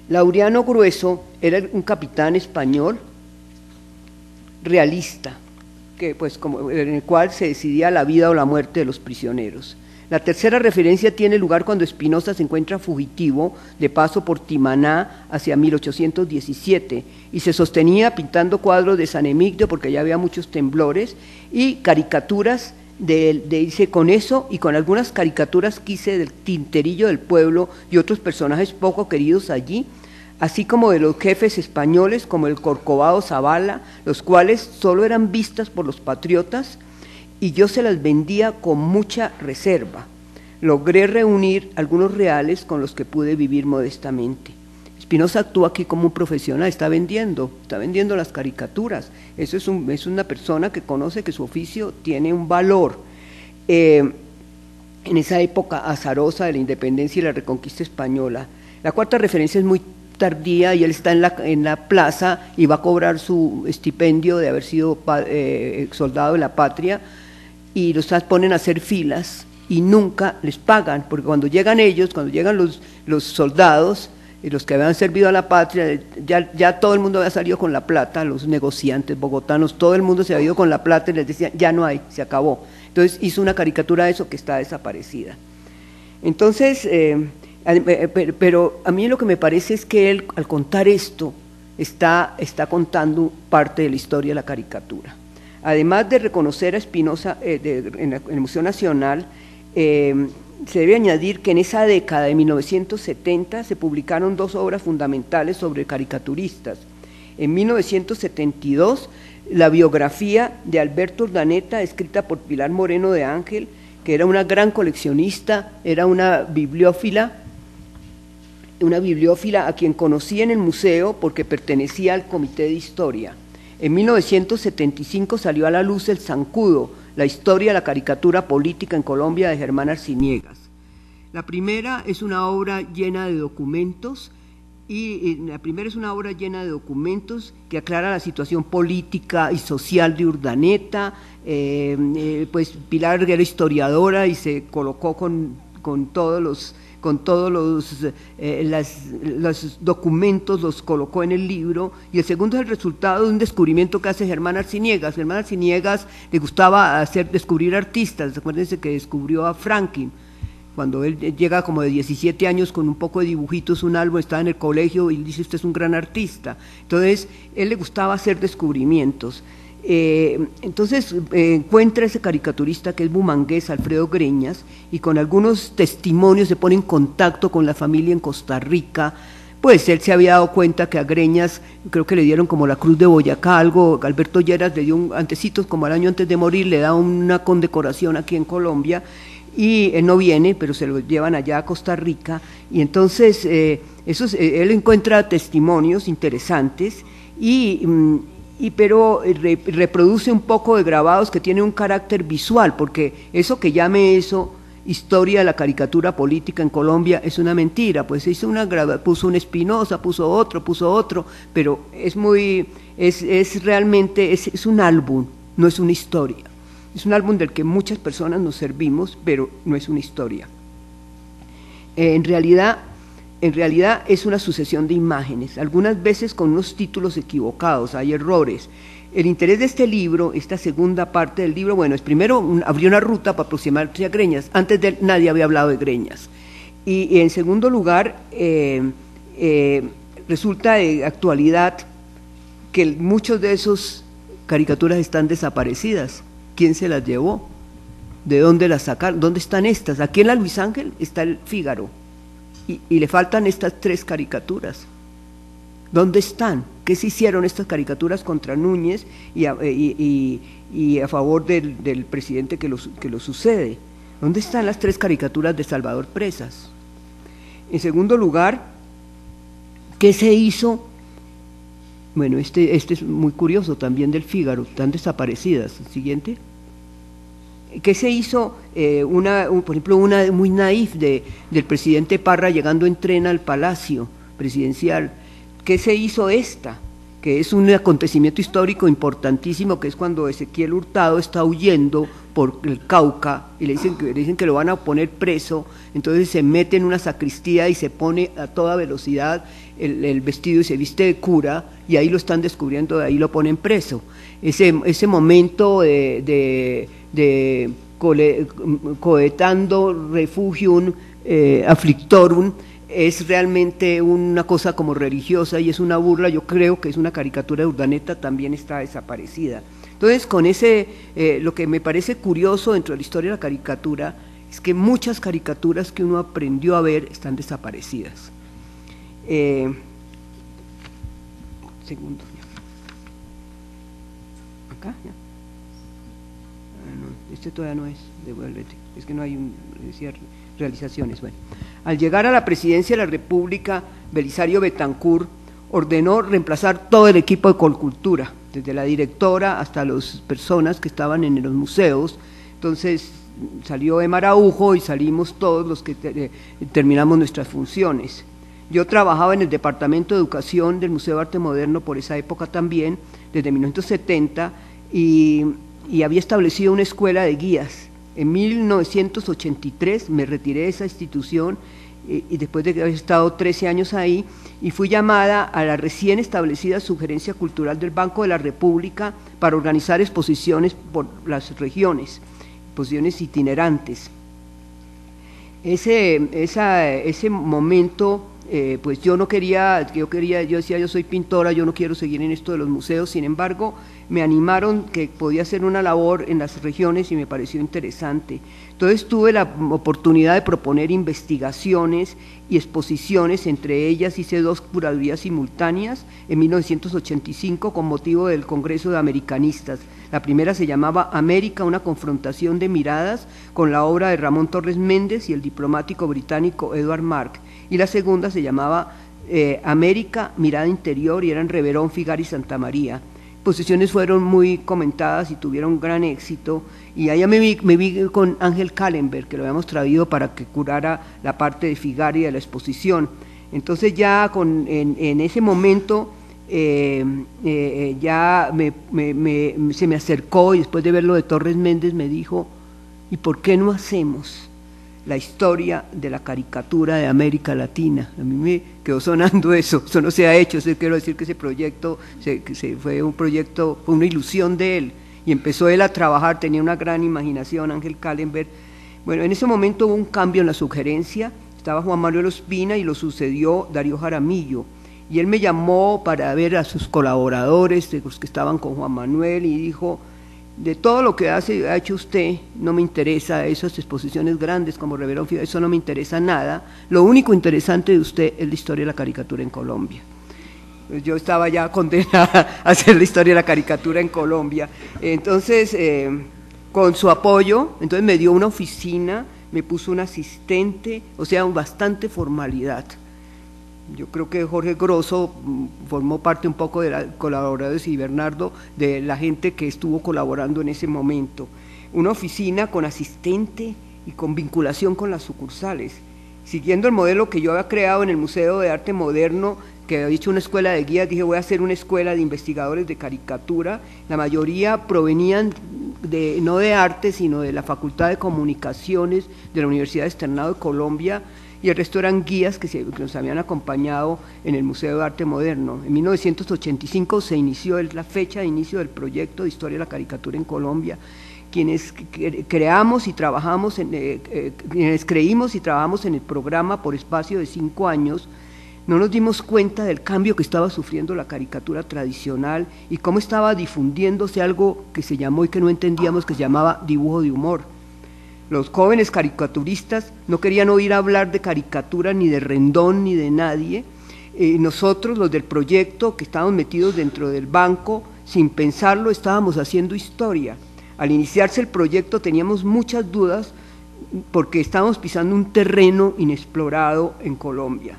Laureano Grueso era un capitán español realista, en el cual se decidía la vida o la muerte de los prisioneros. La tercera referencia tiene lugar cuando Espinosa se encuentra fugitivo de paso por Timaná hacia 1817 y se sostenía pintando cuadros de San Emigdio porque ya había muchos temblores y caricaturas dice, con eso y con algunas caricaturas que hice del Tinterillo del Pueblo y otros personajes poco queridos allí, así como de los jefes españoles como el Corcovado Zavala, los cuales solo eran vistas por los patriotas y yo se las vendía con mucha reserva. Logré reunir algunos reales con los que pude vivir modestamente. Espinosa actúa aquí como un profesional, está vendiendo las caricaturas. Eso es una persona que conoce que su oficio tiene un valor. En esa época azarosa de la independencia y la reconquista española. La cuarta referencia es muy tardía y él está en la plaza y va a cobrar su estipendio de haber sido soldado de la patria y los ponen a hacer filas y nunca les pagan, porque cuando llegan los soldados, los que habían servido a la patria, ya todo el mundo había salido con la plata, los negociantes bogotanos, todo el mundo se había ido con la plata y les decían, ya no hay, se acabó. Entonces hizo una caricatura de eso que está desaparecida. Entonces, pero a mí lo que me parece es que él, al contar esto, está contando parte de la historia de la caricatura. Además de reconocer a Espinosa en el Museo Nacional, se debe añadir que en esa década de 1970 se publicaron dos obras fundamentales sobre caricaturistas. En 1972, la biografía de Alberto Urdaneta, escrita por Pilar Moreno de Ángel, que era una gran coleccionista, era una bibliófila a quien conocí en el museo porque pertenecía al Comité de Historia. En 1975 salió a la luz El Zancudo, la historia de la caricatura política en Colombia de Germán Arciniegas. La primera es una obra llena de documentos que aclara la situación política y social de Urdaneta. Pues Pilar era historiadora y se colocó con todos los documentos, los colocó en el libro, y el segundo es el resultado de un descubrimiento que hace Germán Arciniegas. Germán Arciniegas le gustaba descubrir artistas. Acuérdense que descubrió a Franklin cuando él llega como de 17 años con un poco de dibujitos, un álbum, estaba en el colegio y dice, usted es un gran artista. Entonces, él le gustaba hacer descubrimientos. Entonces encuentra ese caricaturista que es bumangués, Alfredo Greñas, y con algunos testimonios se pone en contacto con la familia en Costa Rica. Pues él se había dado cuenta que a Greñas creo que le dieron como la Cruz de Boyacá, algo, Alberto Lleras le dio antecitos, como al año antes de morir, le da una condecoración aquí en Colombia, y él no viene, pero se lo llevan allá a Costa Rica, y entonces él encuentra testimonios interesantes, pero reproduce un poco de grabados que tienen un carácter visual, porque eso que llame eso historia de la caricatura política en Colombia es una mentira. Pues hizo puso un Espinosa, puso otro, pero realmente es un álbum, no es una historia. Es un álbum del que muchas personas nos servimos, pero no es una historia. En realidad es una sucesión de imágenes, algunas veces con unos títulos equivocados, hay errores. El interés de este libro, esta segunda parte del libro, bueno, es primero abrió una ruta para aproximarse a Greñas. Antes de él nadie había hablado de Greñas. Y en segundo lugar, resulta de actualidad que muchos de esos caricaturas están desaparecidas. ¿Quién se las llevó? ¿De dónde las sacaron? ¿Dónde están estas? Aquí en la Luis Ángel está el Fígaro. Y le faltan estas tres caricaturas. ¿Dónde están? ¿Qué se hicieron estas caricaturas contra Núñez y a favor del presidente que lo sucede? ¿Dónde están las tres caricaturas de Salvador Presas? En segundo lugar, ¿qué se hizo? Bueno, este es muy curioso también del Fígaro, están desaparecidas. El siguiente. ¿Qué se hizo? Por ejemplo, una muy naif del presidente Parra llegando en tren al Palacio Presidencial. ¿Qué se hizo esta? Que es un acontecimiento histórico importantísimo, que es cuando Ezequiel Hurtado está huyendo por el Cauca y le dicen que lo van a poner preso, entonces se mete en una sacristía y se pone a toda velocidad el vestido y se viste de cura, y ahí lo están descubriendo, de ahí lo ponen preso. Ese momento de coetando refugium afflictorum es realmente una cosa como religiosa y es una burla. Yo creo que es una caricatura de Urdaneta, también está desaparecida. Entonces, con lo que me parece curioso dentro de la historia de la caricatura es que muchas caricaturas que uno aprendió a ver están desaparecidas. Segundo. Acá, ya. No, este todavía no es, devuélvete, es que no hay realizaciones. Bueno, al llegar a la presidencia de la República, Belisario Betancur ordenó reemplazar todo el equipo de Colcultura, desde la directora hasta las personas que estaban en los museos. Entonces salió Emma Araujo y salimos todos los que terminamos nuestras funciones. Yo trabajaba en el Departamento de Educación del Museo de Arte Moderno por esa época también, desde 1970, y había establecido una escuela de guías. En 1983 me retiré de esa institución y después de haber estado 13 años ahí, y fui llamada a la recién establecida Sugerencia Cultural del Banco de la República para organizar exposiciones por las regiones, exposiciones itinerantes. Ese momento, pues yo decía, yo soy pintora, yo no quiero seguir en esto de los museos. Sin embargo, me animaron que podía hacer una labor en las regiones y me pareció interesante. Entonces tuve la oportunidad de proponer investigaciones y exposiciones, entre ellas hice 2 curadurías simultáneas en 1985 con motivo del Congreso de Americanistas. La primera se llamaba América, una confrontación de miradas, con la obra de Ramón Torres Méndez y el diplomático británico Edward Mark, y la segunda se llamaba América, mirada interior, y eran Reverón, Figar y Santa María. Exposiciones fueron muy comentadas y tuvieron gran éxito, y allá me vi con Ángel Kallenberg, que lo habíamos traído para que curara la parte de Figar y de la exposición. Entonces ya en ese momento ya se me acercó, y después de ver lo de Torres Méndez me dijo: ¿y por qué no hacemos la historia de la caricatura de América Latina? A mí me quedó sonando eso no se ha hecho. Quiero decir que ese proyecto fue una ilusión de él, y empezó él a trabajar, tenía una gran imaginación, Ángel Kallenberg. Bueno, en ese momento hubo un cambio en la sugerencia, estaba Juan Manuel Ospina y lo sucedió Darío Jaramillo, y él me llamó para ver a sus colaboradores, de los que estaban con Juan Manuel, y dijo: de todo lo que ha hecho usted, no me interesa esas exposiciones grandes como Reverón Figar, eso no me interesa nada, lo único interesante de usted es la historia de la caricatura en Colombia. Pues yo estaba ya condenada a hacer la historia de la caricatura en Colombia. Entonces, con su apoyo, entonces me dio una oficina, me puso un asistente, o sea, bastante formalidad. Yo creo que Jorge Grosso formó parte un poco de los colaboradores, y Bernardo, de la gente que estuvo colaborando en ese momento. Una oficina con asistente y con vinculación con las sucursales, siguiendo el modelo que yo había creado en el Museo de Arte Moderno, que había hecho una escuela de guías. Dije: voy a hacer una escuela de investigadores de caricatura. La mayoría provenían no de arte, sino de la Facultad de Comunicaciones de la Universidad Externado de Colombia, y el resto eran guías que nos habían acompañado en el Museo de Arte Moderno. En 1985 se inició la fecha de inicio del proyecto de Historia de la Caricatura en Colombia. Quienes creímos y trabajamos en el programa por espacio de 5 años, no nos dimos cuenta del cambio que estaba sufriendo la caricatura tradicional y cómo estaba difundiéndose algo que se llamó, y que no entendíamos, que se llamaba dibujo de humor. Los jóvenes caricaturistas no querían oír hablar de caricatura, ni de Rendón, ni de nadie. Nosotros, los del proyecto, que estábamos metidos dentro del banco, sin pensarlo, estábamos haciendo historia. Al iniciarse el proyecto teníamos muchas dudas, porque estábamos pisando un terreno inexplorado en Colombia.